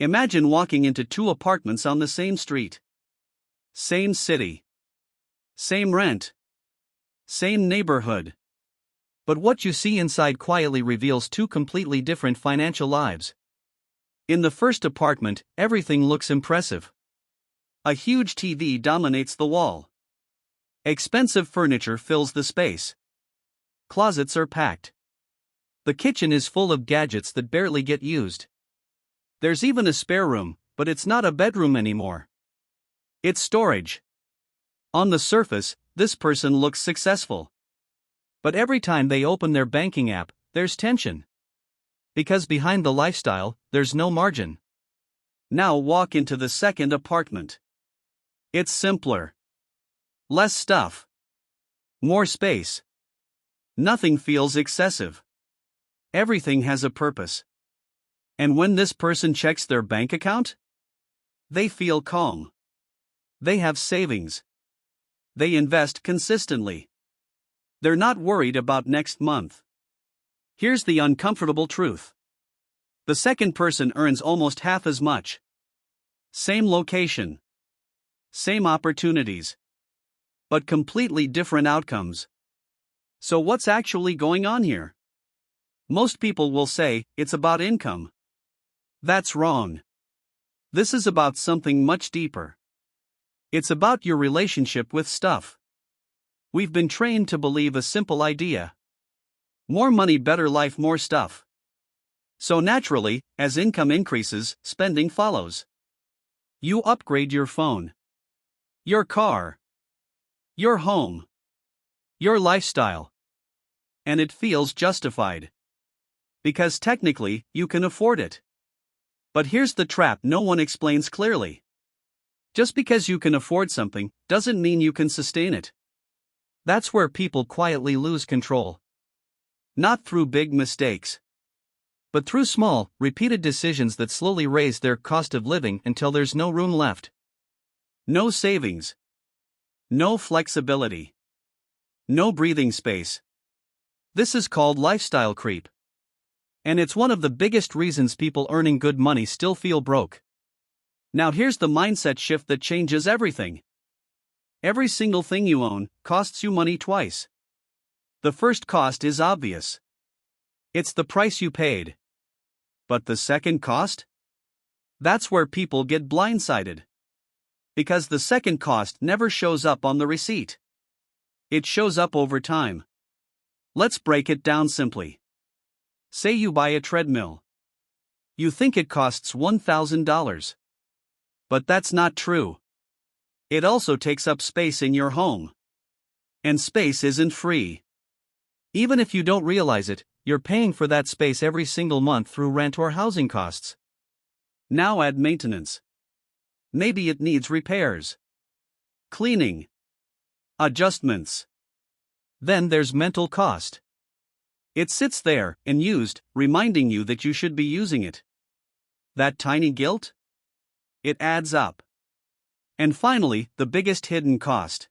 Imagine walking into two apartments on the same street. Same city. Same rent. Same neighborhood. But what you see inside quietly reveals two completely different financial lives. In the first apartment, everything looks impressive. A huge TV dominates the wall. Expensive furniture fills the space. Closets are packed. The kitchen is full of gadgets that barely get used. There's even a spare room, but it's not a bedroom anymore. It's storage. On the surface, this person looks successful. But every time they open their banking app, there's tension. Because behind the lifestyle, there's no margin. Now walk into the second apartment. It's simpler. Less stuff. More space. Nothing feels excessive. Everything has a purpose. And when this person checks their bank account, they feel calm. They have savings. They invest consistently. They're not worried about next month. Here's the uncomfortable truth. The second person earns almost half as much. Same location. Same opportunities. But completely different outcomes. So what's actually going on here? Most people will say, it's about income. That's wrong. This is about something much deeper. It's about your relationship with stuff. We've been trained to believe a simple idea. More money, better life, more stuff. So naturally, as income increases, spending follows. You upgrade your phone, your car, your home, your lifestyle. And it feels justified. Because technically, you can afford it. But here's the trap no one explains clearly. Just because you can afford something, doesn't mean you can sustain it. That's where people quietly lose control. Not through big mistakes, but through small, repeated decisions that slowly raise their cost of living until there's no room left. No savings. No flexibility. No breathing space. This is called lifestyle creep. And it's one of the biggest reasons people earning good money still feel broke. Now here's the mindset shift that changes everything. Every single thing you own costs you money twice. The first cost is obvious. It's the price you paid. But the second cost? That's where people get blindsided. Because the second cost never shows up on the receipt. It shows up over time. Let's break it down simply. Say you buy a treadmill. You think it costs $1,000. But that's not true. It also takes up space in your home. And space isn't free. Even if you don't realize it, you're paying for that space every single month through rent or housing costs. Now add maintenance. Maybe it needs repairs, cleaning, adjustments. Then there's mental cost. It sits there, unused, reminding you that you should be using it. That tiny guilt? It adds up. And finally, the biggest hidden cost.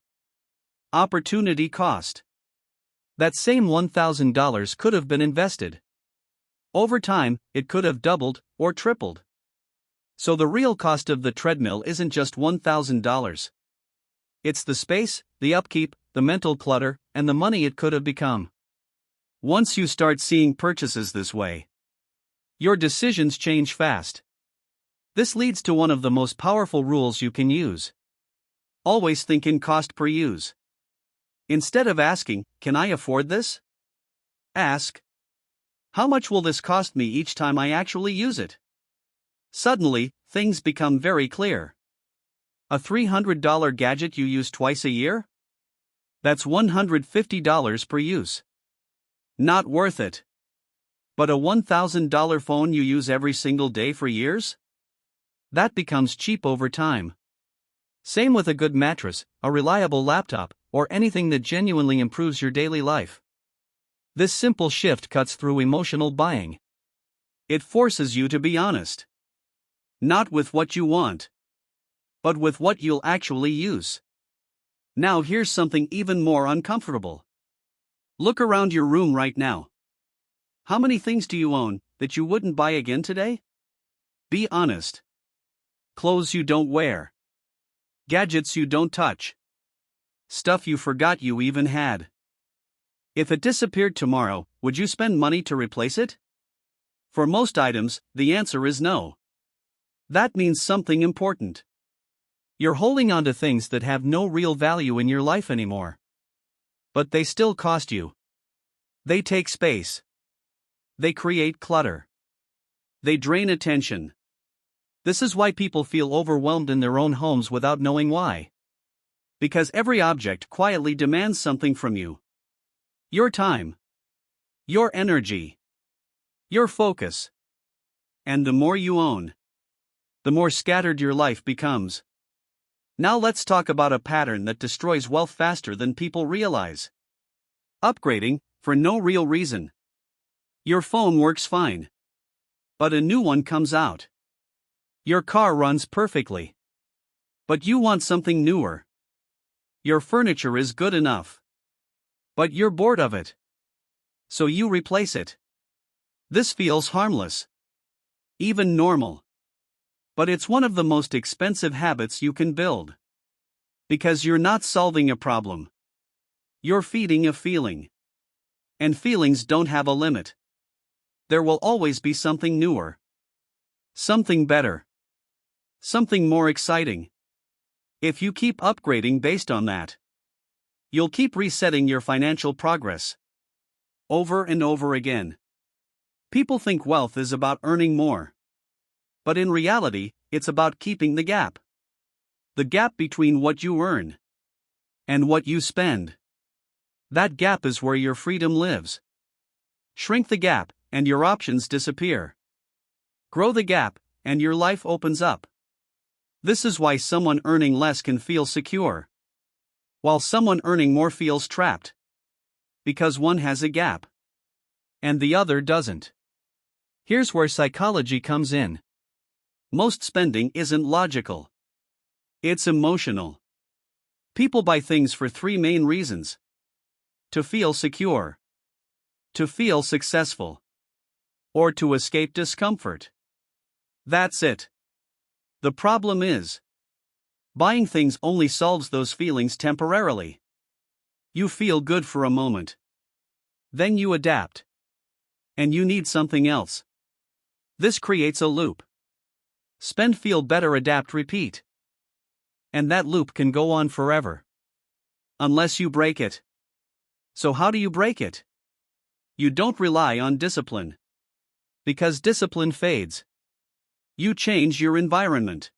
Opportunity cost. That same $1,000 could have been invested. Over time, it could have doubled or tripled. So the real cost of the treadmill isn't just $1,000. It's the space, the upkeep, the mental clutter, and the money it could have become. Once you start seeing purchases this way, your decisions change fast. This leads to one of the most powerful rules you can use. Always think in cost per use. Instead of asking, can I afford this? Ask, how much will this cost me each time I actually use it? Suddenly, things become very clear. A $300 gadget you use twice a year? That's $150 per use. Not worth it. But a $1,000 phone you use every single day for years? That becomes cheap over time. Same with a good mattress, a reliable laptop, or anything that genuinely improves your daily life. This simple shift cuts through emotional buying. It forces you to be honest. Not with what you want, but with what you'll actually use. Now here's something even more uncomfortable. Look around your room right now. How many things do you own that you wouldn't buy again today? Be honest. Clothes you don't wear. Gadgets you don't touch. Stuff you forgot you even had. If it disappeared tomorrow, would you spend money to replace it? For most items, the answer is no. That means something important. You're holding on to things that have no real value in your life anymore. But they still cost you. They take space. They create clutter. They drain attention. This is why people feel overwhelmed in their own homes without knowing why. Because every object quietly demands something from you. Your time. Your energy. Your focus. And the more you own, the more scattered your life becomes. Now let's talk about a pattern that destroys wealth faster than people realize. Upgrading, for no real reason. Your phone works fine. But a new one comes out. Your car runs perfectly. But you want something newer. Your furniture is good enough. But you're bored of it. So you replace it. This feels harmless. Even normal. But it's one of the most expensive habits you can build. Because you're not solving a problem. You're feeding a feeling. And feelings don't have a limit. There will always be something newer. Something better. Something more exciting. If you keep upgrading based on that, you'll keep resetting your financial progress. Over and over again. People think wealth is about earning more. But in reality, it's about keeping the gap. The gap between what you earn and what you spend. That gap is where your freedom lives. Shrink the gap, and your options disappear. Grow the gap, and your life opens up. This is why someone earning less can feel secure, while someone earning more feels trapped. Because one has a gap, and the other doesn't. Here's where psychology comes in. Most spending isn't logical. It's emotional. People buy things for three main reasons: to feel secure, to feel successful, or to escape discomfort. That's it. The problem is, buying things only solves those feelings temporarily. You feel good for a moment. Then you adapt. And you need something else. This creates a loop. Spend, feel better, adapt, repeat. And that loop can go on forever. Unless you break it. So how do you break it? You don't rely on discipline. Because discipline fades. You change your environment.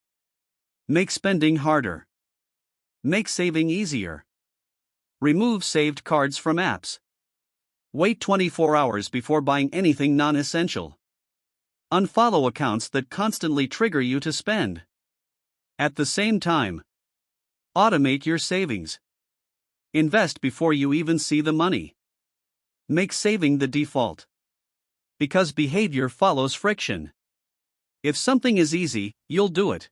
Make spending harder. Make saving easier. Remove saved cards from apps. Wait 24 hours before buying anything non-essential. Unfollow accounts that constantly trigger you to spend. At the same time, automate your savings. Invest before you even see the money. Make saving the default. Because behavior follows friction. If something is easy, you'll do it.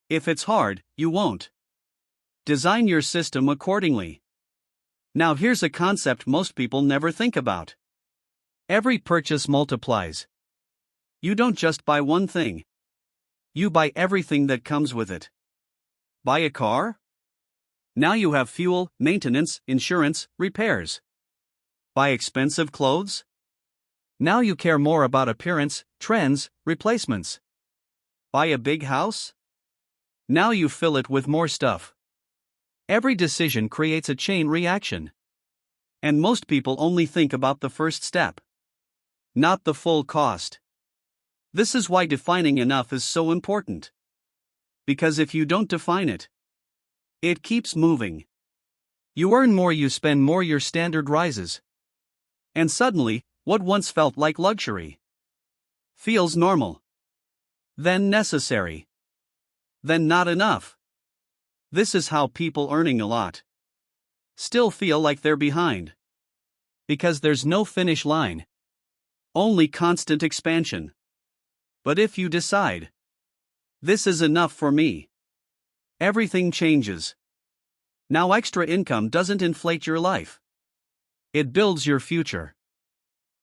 If it's hard, you won't. Design your system accordingly. Now here's a concept most people never think about. Every purchase multiplies. You don't just buy one thing. You buy everything that comes with it. Buy a car? Now you have fuel, maintenance, insurance, repairs. Buy expensive clothes? Now you care more about appearance, trends, replacements. Buy a big house? Now you fill it with more stuff. Every decision creates a chain reaction. And most people only think about the first step, not the full cost. This is why defining enough is so important. Because if you don't define it, it keeps moving. You earn more, you spend more, your standard rises. And suddenly, what once felt like luxury feels normal. Then necessary. Then not enough. This is how people earning a lot still feel like they're behind. Because there's no finish line. Only constant expansion. But if you decide, this is enough for me, everything changes. Now extra income doesn't inflate your life. It builds your future.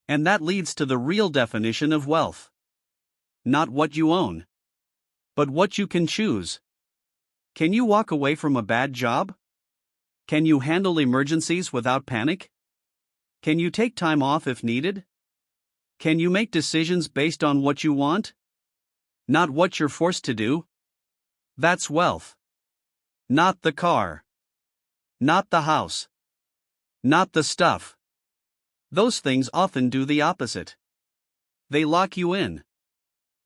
And that leads to the real definition of wealth. not what you own, but what you can choose. Can you walk away from a bad job? Can you handle emergencies without panic? Can you take time off if needed? Can you make decisions based on what you want, not what you're forced to do? That's wealth. Not the car. Not the house. Not the stuff. Those things often do the opposite. They lock you in.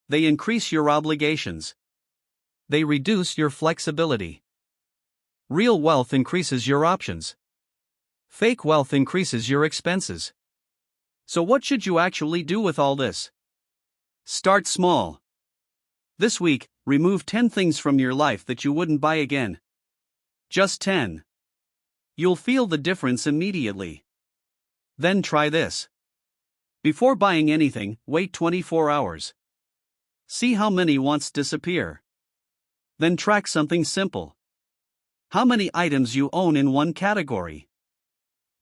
They increase your obligations. They reduce your flexibility. Real wealth increases your options. Fake wealth increases your expenses. So what should you actually do with all this? Start small. This week, remove 10 things from your life that you wouldn't buy again. Just 10. You'll feel the difference immediately. Then try this. Before buying anything, wait 24 hours. See how many wants disappear. Then track something simple. How many items you own in one category?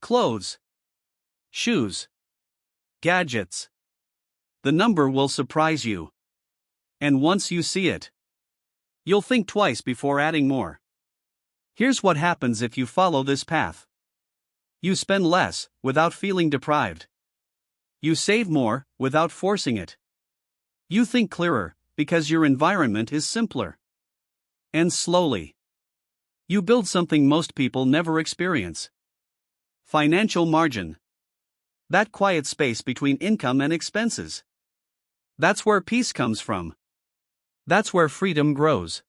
Clothes, shoes, gadgets. The number will surprise you. And once you see it, you'll think twice before adding more. Here's what happens if you follow this path. You spend less, without feeling deprived. You save more, without forcing it. You think clearer, because your environment is simpler. And slowly, you build something most people never experience. Financial margin. That quiet space between income and expenses. That's where peace comes from. That's where freedom grows.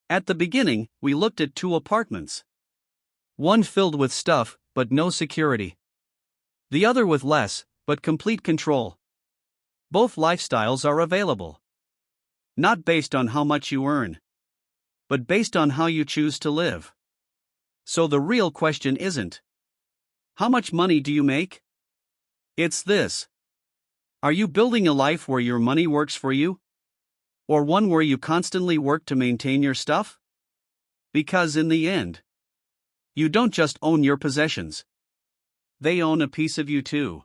At the beginning, we looked at 2 apartments. One filled with stuff, but no security. The other with less, but complete control. Both lifestyles are available. Not based on how much you earn, but based on how you choose to live. So the real question isn't, how much money do you make? It's this. Are you building a life where your money works for you? Or one where you constantly work to maintain your stuff? Because in the end, you don't just own your possessions. They own a piece of you too.